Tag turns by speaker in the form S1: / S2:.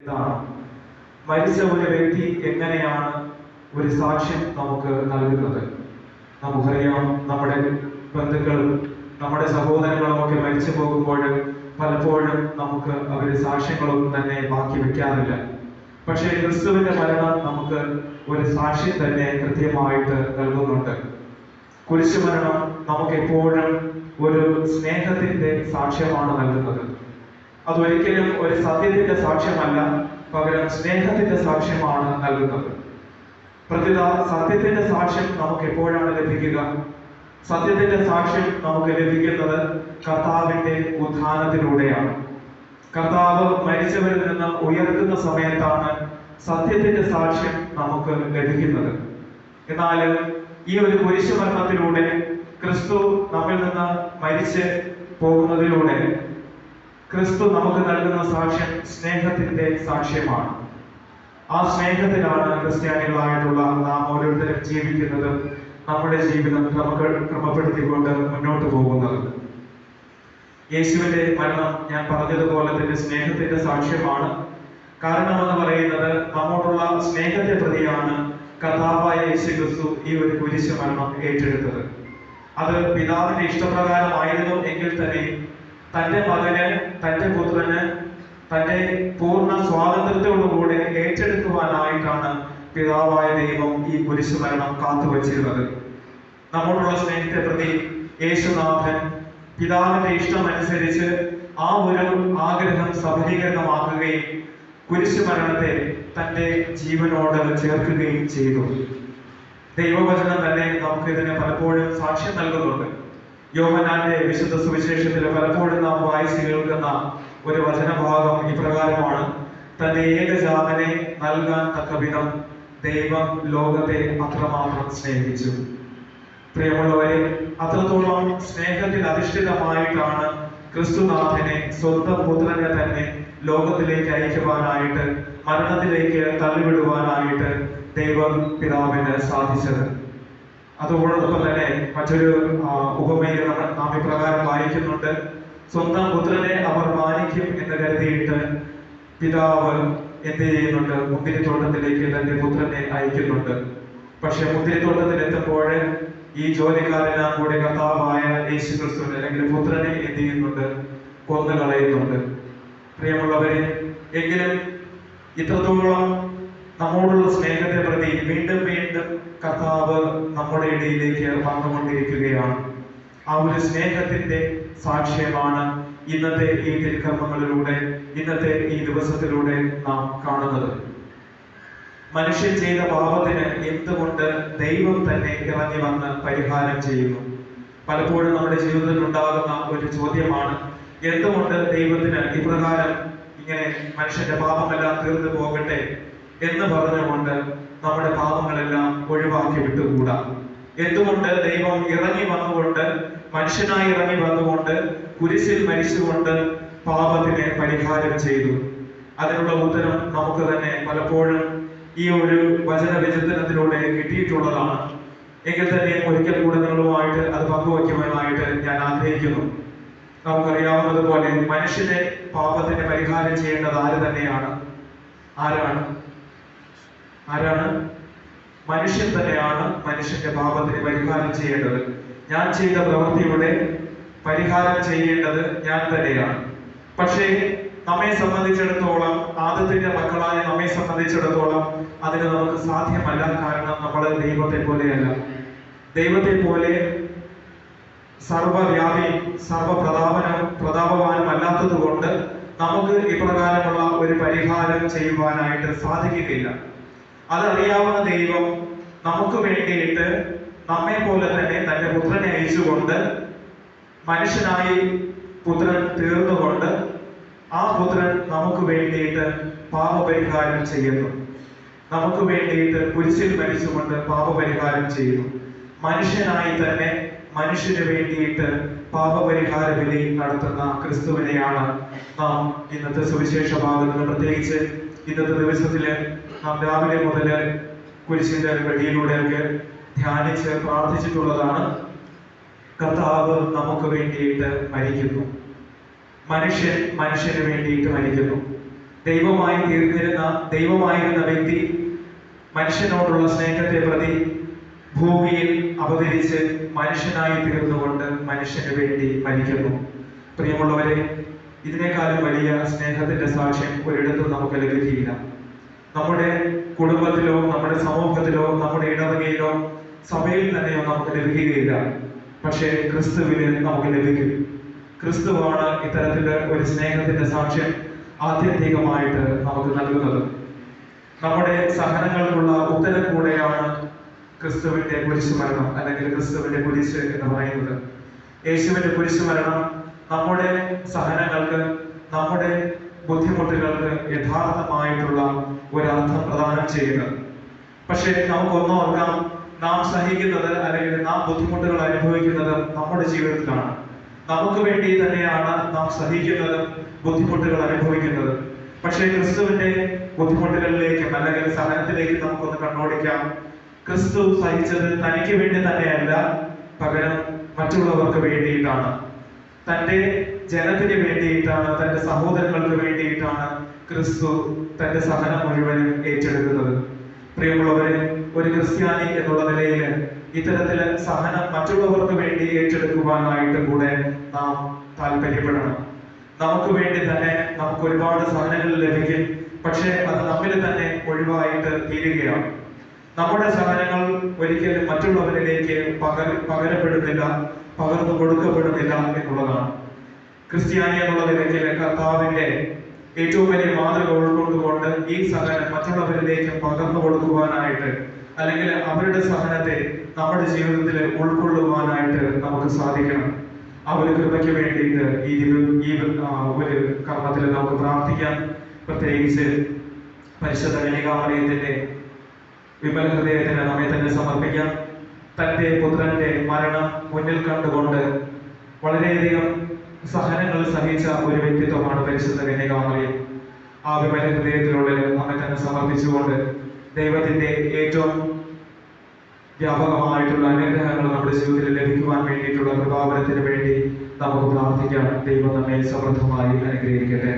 S1: ഇതാണ്. മരിച്ച ഒരു വ്യക്തി എങ്ങനെയാണ് ഒരു സാക്ഷ്യം നമുക്ക് നൽകുന്നത്? നമുക്കറിയാം, നമ്മുടെ ബന്ധുക്കളും നമ്മുടെ സഹോദരങ്ങളും ഒക്കെ മരിച്ചു പോകുമ്പോൾ പലപ്പോഴും നമുക്ക് അവര് സാക്ഷ്യങ്ങളൊന്നും തന്നെ ബാക്കി വെക്കാറില്ല. പക്ഷേ ക്രിസ്തുവിന്റെ മരണം നമുക്ക് ഒരു സാക്ഷ്യം തന്നെ കൃത്യമായിട്ട് നൽകുന്നുണ്ട്. കുരിശുമരണം നമുക്ക് എപ്പോഴും ഒരു സ്നേഹത്തിന്റെ സാക്ഷ്യമാണ് നൽകുന്നത്. അതൊരിക്കലും ഒരു സത്യത്തിന്റെ സാക്ഷ്യമല്ല, പകരം സ്നേഹത്തിന്റെ സാക്ഷ്യമാണ് നൽകുന്നത്. പ്രത്യേക സത്യത്തിന്റെ സാക്ഷ്യം നമുക്ക് എപ്പോഴാണ് ലഭിക്കുക? സത്യത്തിന്റെ സാക്ഷ്യം നമുക്ക് ലഭിക്കുന്നത് കർത്താവിന്റെ ഉത്ഥാനത്തിലൂടെയാണ്. കർത്താവ് മരിച്ചവരിൽ നിന്ന് ഉയർത്തുന്ന സമയത്താണ് സത്യത്തിന്റെ സാക്ഷ്യം നമുക്ക് ലഭിക്കുന്നത്. എന്നാൽ ഈ ഒരു കുരിശുമരണത്തിലൂടെ ക്രിസ്തു നമ്മിൽ നിന്ന് മരിച്ച് പോകുന്നതിലൂടെ ക്രിസ്തു നമുക്ക് നൽകുന്ന സാക്ഷ്യം സ്നേഹത്തിന്റെ സാക്ഷ്യമാണ്. ആ സ്നേഹത്തിലാണ് ക്രിസ്ത്യാനികളായിട്ടുള്ള നാം ഓരോരുത്തരും ജീവിക്കുന്നതും നമ്മുടെ ജീവിതം ക്രമപ്പെടുത്തിക്കൊണ്ട് മുന്നോട്ട് പോകുന്നത്. യേശുവിന്റെ മരണം ഞാൻ പറഞ്ഞതുപോലെ തന്നെ സ്നേഹത്തിന്റെ സാക്ഷ്യമാണ്. കാരണമെന്ന് പറയുന്നത് നമ്മോടുള്ള സ്നേഹത്തെ പ്രതിയാണ് കർത്താവായ യേശു ക്രിസ്തു ഈ ഒരു കുരിശു മരണം ഏറ്റെടുത്തത്. അത് പിതാവിന്റെ ഇഷ്ടപ്രകാരമായിരുന്നു എങ്കിൽ തന്നെ തന്റെ മകന്, തന്റെ പുത്രന് തന്റെ പൂർണ്ണ സ്വാതന്ത്ര്യത്തോടുകൂടെ ഏറ്റെടുക്കുവാനായിട്ടാണ് പിതാവായ ദൈവം ഈ കുരിശുമരണം കാത്തുവച്ചിരുന്നത്. നമ്മോടുള്ള സ്നേഹത്തെ പ്രതി യേശുനാഥൻ പിതാവിന്റെ ഇഷ്ടമനുസരിച്ച് ആ ഒരു ആഗ്രഹം സഫലീകരണമാക്കുകയും കുരിശുമരണത്തെ തന്റെ ജീവനോട് ചേർക്കുകയും ചെയ്തു. ദൈവവചനം തന്നെ നമുക്ക് ഇതിന് പലപ്പോഴും സാക്ഷ്യം നൽകുന്നുണ്ട്. യോഹന്നാന്റെ വിശുദ്ധ സുവിശേഷത്തിൽ പലപ്പോഴും നാം വായിച്ചു കേൾക്കുന്ന ഒരു വചനഭാഗം ഇപ്രകാരമാണ്: തന്റെ ഏകജാതനെ നൽകാൻ തക്കവിധം ദൈവം ലോകത്തെ അത്രമാത്രം സ്നേഹിച്ചു. പ്രിയമുള്ളവരെ, അത്രത്തോളം സ്നേഹത്തിൽ അധിഷ്ഠിതമായിട്ടാണ് ക്രിസ്തുനാഥനെ സ്വന്തം പുത്രനെ തന്നെ ലോകത്തിലേക്ക് അയക്കുവാനായിട്ട്, മരണത്തിലേക്ക് തള്ളിവിടുവാനായിട്ട് ദൈവം പിതാവിന് സാധിച്ചത്. അതോടൊപ്പം തന്നെ മറ്റൊരു ഉപമയിൽ നാം ഇപ്രകാരം വായിക്കുന്നുണ്ട്: സ്വന്തം പുത്രനെ അവർ മാനിക്കും എന്ന് കരുതിയിട്ട് പിതാവ് എന്ത് ചെയ്യുന്നുണ്ട്? മുന്തിരിത്തോട്ടത്തിലേക്ക് തന്റെ പുത്രനെ അയക്കുന്നുണ്ട്. പക്ഷെ മുന്തിരിത്തോട്ടത്തിൽ എത്തുമ്പോൾ ഈ ജോലിക്കാരെല്ലാം കൂടെ കർത്താവായ യേശു ക്രിസ്തുവിനെ അല്ലെങ്കിൽ പുത്രനെ എന്ത് ചെയ്യുന്നുണ്ട്? കൊന്നു കളയുന്നുണ്ട്. പ്രിയമുള്ളവരെ, എങ്കിലും ഇത്രത്തോളം നമ്മോടുള്ള സ്നേഹത്തെ പ്രതി വീണ്ടും വീണ്ടും കർത്താവ് നമ്മുടെ ഇടയിലേക്ക് വന്നുകൊണ്ടിരിക്കുകയാണ്. ആ ഒരു സ്നേഹത്തിന്റെ സാക്ഷ്യമാണ് ഇന്നത്തെ ഈ തിരുക്കർമ്മങ്ങളിലൂടെ, ഇന്നത്തെ ഈ ദിവസത്തിലൂടെ നാം കാണുന്നത്. മനുഷ്യൻ ചെയ്ത പാപത്തിന് എന്തുകൊണ്ട് ദൈവം തന്നെ ഇറങ്ങി വന്ന് പരിഹാരം ചെയ്യുന്നു? പലപ്പോഴും നമ്മുടെ ജീവിതത്തിൽ ഉണ്ടാകുന്ന ഒരു ചോദ്യമാണ്: എന്തുകൊണ്ട് ദൈവത്തിന് ഇപ്രകാരം ഇങ്ങനെ മനുഷ്യന്റെ പാപമെല്ലാം തീർന്നു പോകട്ടെ എന്ന് പറഞ്ഞുകൊണ്ട് നമ്മുടെ പാപങ്ങളെല്ലാം ഒഴിവാക്കി വിട്ടുകൂടാ? എന്തുകൊണ്ട് ദൈവം ഇറങ്ങി വന്നുകൊണ്ട്, മനുഷ്യനായി ഇറങ്ങി വന്നുകൊണ്ട്, കുരിശിൽ മരിച്ചുകൊണ്ട് പാപത്തിന് പരിഹാരം ചെയ്തു? അതിനുള്ള ഉത്തരം നമുക്ക് തന്നെ പലപ്പോഴും ഈ ഒരു വചന വിചിന്തനത്തിലൂടെ കിട്ടിയിട്ടുള്ളതാണ്. എങ്കിൽ തന്നെ ഒരിക്കൽ കൂടെ നിങ്ങളുമായിട്ട് അത് പങ്കുവയ്ക്കുവാനായിട്ട് ഞാൻ ആഗ്രഹിക്കുന്നു. നമുക്കറിയാവുന്നതുപോലെ മനുഷ്യന്റെ പാപത്തിന് പരിഹാരം ചെയ്യേണ്ടത് ആര് തന്നെയാണ്? ആരാണ്? മനുഷ്യൻ തന്നെയാണ് മനുഷ്യന്റെ പാപത്തിന് പരിഹാരം ചെയ്യേണ്ടത്. ഞാൻ ചെയ്ത പ്രവൃത്തിയുടെ പരിഹാരം ചെയ്യേണ്ടത് ഞാൻ തന്നെയാണ്. പക്ഷേ നമ്മെ സംബന്ധിച്ചിടത്തോളം, ആദത്തിന്റെ മക്കളായ നമ്മെ സംബന്ധിച്ചിടത്തോളം അതിന് നമുക്ക് സാധ്യമല്ല. കാരണം നമ്മൾ ദൈവത്തെ പോലെയല്ല. ദൈവത്തെ പോലെ സർവവ്യാപി, പ്രതാപവാനും അല്ലാത്തത് കൊണ്ട് നമുക്ക് ഇപ്രകാരമുള്ള ഒരു പരിഹാരം ചെയ്യുവാനായിട്ട് സാധിക്കുകയില്ല. അതറിയാവുന്ന ദൈവം നമുക്ക് വേണ്ടിയിട്ട് നമ്മെ പോലെ തന്നെ തന്റെ പുത്രനെ അയച്ചുകൊണ്ട്, മനുഷ്യനായി പുത്രൻ തീർന്നുകൊണ്ട്, ആ പുത്രൻ നമുക്ക് വേണ്ടിയിട്ട് പാപപരിഹാരം ചെയ്യുന്നു. നമുക്ക് വേണ്ടിയിട്ട് കുരിശിൽ മരിച്ചുകൊണ്ട് പാപപരിഹാരം ചെയ്യുന്നു. മനുഷ്യനായി തന്നെ മനുഷ്യന് വേണ്ടിയിട്ട് പാപപരിഹാര ബലി നടത്തുന്ന ക്രിസ്തുവിനെയാണ് നാം ഇന്നത്തെ സുവിശേഷ ഭാഗത്ത്, പ്രത്യേകിച്ച് ഇന്നത്തെ ദിവസത്തില് നാം രാവിലെ മുതൽ കുരിശിന്റെ വഴിയിലൂടെയൊക്കെ ധ്യാനിച്ച് പ്രാർത്ഥിച്ചിട്ടുള്ളതാണ്. കർത്താവ് നമുക്ക് വേണ്ടിയിട്ട് മരിക്കുന്നു. മനുഷ്യന് വേണ്ടിയിട്ട് മരിക്കുന്നു. ദൈവമായിരുന്ന വ്യക്തി മനുഷ്യനോടുള്ള സ്നേഹത്തെ പ്രതി ഭൂമിയിൽ അവതരിച്ച് മനുഷ്യനായി തീർന്നുകൊണ്ട് മനുഷ്യന് വേണ്ടി മരിക്കുന്നു. പ്രിയമുള്ളവരെ, ഇതിനേക്കാളും വലിയ സ്നേഹത്തിന്റെ സാക്ഷ്യം ഒരിടത്തും നമുക്ക് ലഭിക്കില്ല. നമ്മുടെ കുടുംബത്തിലോ നമ്മുടെ സമൂഹത്തിലോ നമ്മുടെ ഇടവകയിലോ സഭയിൽ തന്നെയോ നമുക്ക് ലഭിക്കുകയില്ല. പക്ഷേ ക്രിസ്തുവിൽ നമുക്ക് ലഭിക്കും. ക്രിസ്തുവാണ് ഇത്തരത്തിലുള്ള ഒരു സ്നേഹത്തിന്റെ സാക്ഷ്യം ആത്യന്തികമായിട്ട് നമുക്ക് നൽകുന്നത്. നമ്മുടെ സഹനങ്ങൾക്കുള്ള ഉത്തരം കൂടെയാണ് ക്രിസ്തുവിന്റെ കുരിശുമരണം അല്ലെങ്കിൽ ക്രിസ്തുവിന്റെ കുരിശ് എന്ന് പറയുന്നത്. യേശുവിന്റെ കുരിശുമരണം നമ്മുടെ സഹനങ്ങൾക്ക്, നമ്മുടെ ബുദ്ധിമുട്ടുകൾക്ക് യഥാർത്ഥമായിട്ടുള്ള ഒരർത്ഥം പ്രദാനം ചെയ്യുന്നത്. പക്ഷേ നമുക്കൊന്നോർക്കാം, നാം സഹിക്കുന്നത് അല്ലെങ്കിൽ നാം ബുദ്ധിമുട്ടുകൾ അനുഭവിക്കുന്നത് നമ്മുടെ ജീവിതത്തിലാണ്. നമുക്ക് വേണ്ടി തന്നെയാണ് നാം സഹിക്കുന്നതും ബുദ്ധിമുട്ടുകൾ അനുഭവിക്കുന്നത്. പക്ഷേ ക്രിസ്തുവിന്റെ ബുദ്ധിമുട്ടുകളിലേക്കും അല്ലെങ്കിൽ സഹനത്തിലേക്കും നമുക്കൊന്ന് കണ്ണോടിക്കാം. ക്രിസ്തു സഹിച്ചത് തനിക്ക് വേണ്ടി തന്നെയല്ല, പകരം മറ്റുള്ളവർക്ക് വേണ്ടിയിട്ടാണ്. തന്റെ ജനത്തിന് വേണ്ടിയിട്ടാണ്, തന്റെ സഹോദരങ്ങൾക്ക് വേണ്ടിയിട്ടാണ് ക്രിസ്തു തന്റെ സഹനം മുഴുവനും ഏറ്റെടുക്കുന്നത്. പ്രിയമുള്ളവരെ, ഒരു ക്രിസ്ത്യാനി എന്നുള്ള നിലയിൽ ഇത്തരത്തില് സഹനം മറ്റുള്ളവർക്ക് വേണ്ടി ഏറ്റെടുക്കുവാനായിട്ട് കൂടെ നാം താല്പര്യപ്പെടണം. നമുക്ക് വേണ്ടി തന്നെ നമുക്ക് ഒരുപാട് സഹനങ്ങൾ ലഭിക്കും. പക്ഷെ അത് നമ്മിൽ തന്നെ ഒഴിവായിട്ട് തീരുകയാണ്. നമ്മുടെ സഹനങ്ങൾ ഒരിക്കലും മറ്റുള്ളവരിലേക്ക് പകരപ്പെടുന്നില്ല, പകർന്നു കൊടുക്കപ്പെടുന്നില്ല എന്നുള്ളതാണ്. ക്രിസ്ത്യാനി എന്നുള്ള നിലയ്ക്ക് കർത്താവിന്റെ ഏറ്റവും വലിയ മാതൃക ഉൾക്കൊണ്ടുകൊണ്ട് ഈ സഹനം മറ്റുള്ളവരിലേക്ക് പകർന്നു കൊടുക്കുവാനായിട്ട് അല്ലെങ്കിൽ അവരുടെ സഹനത്തെ നമ്മുടെ ജീവിതത്തിൽ ഉൾക്കൊള്ളുവാനായിട്ട് നമുക്ക് സാധിക്കണം. ആ ഒരു കൃപയ്ക്ക് വേണ്ടിയിട്ട് ഈ ഒരു കർമ്മത്തിൽ നമുക്ക് പ്രാർത്ഥിക്കാം. പ്രത്യേകിച്ച് പരിശുദ്ധ കന്യകാമറിയത്തിന്റെ വിമല ഹൃദയത്തിന് നമ്മെ തന്നെ സമർപ്പിക്കാം. തന്റെ പുത്രന്റെ മരണം മുന്നിൽ കണ്ടുകൊണ്ട് വളരെയധികം സഹനങ്ങൾ സഹിച്ച ഒരു വ്യക്തിത്വമാണ് പരിശുദ്ധ കന്യകാമറിയം. ആ വിമല ഹൃദയത്തിലുള്ളിൽ നമ്മെ തന്നെ സമർപ്പിച്ചുകൊണ്ട് ദൈവത്തിന്റെ ഏറ്റവും വ്യാപകമായിട്ടുള്ള അനുഗ്രഹങ്ങൾ നമ്മുടെ ജീവിതത്തിൽ ലഭിക്കുവാൻ വേണ്ടിയിട്ടുള്ള കൃപാവരത്തിന് വേണ്ടി നമുക്ക് പ്രാർത്ഥിക്കാം. ദൈവം നമ്മെ സമൃദ്ധമായി അനുഗ്രഹിക്കട്ടെ.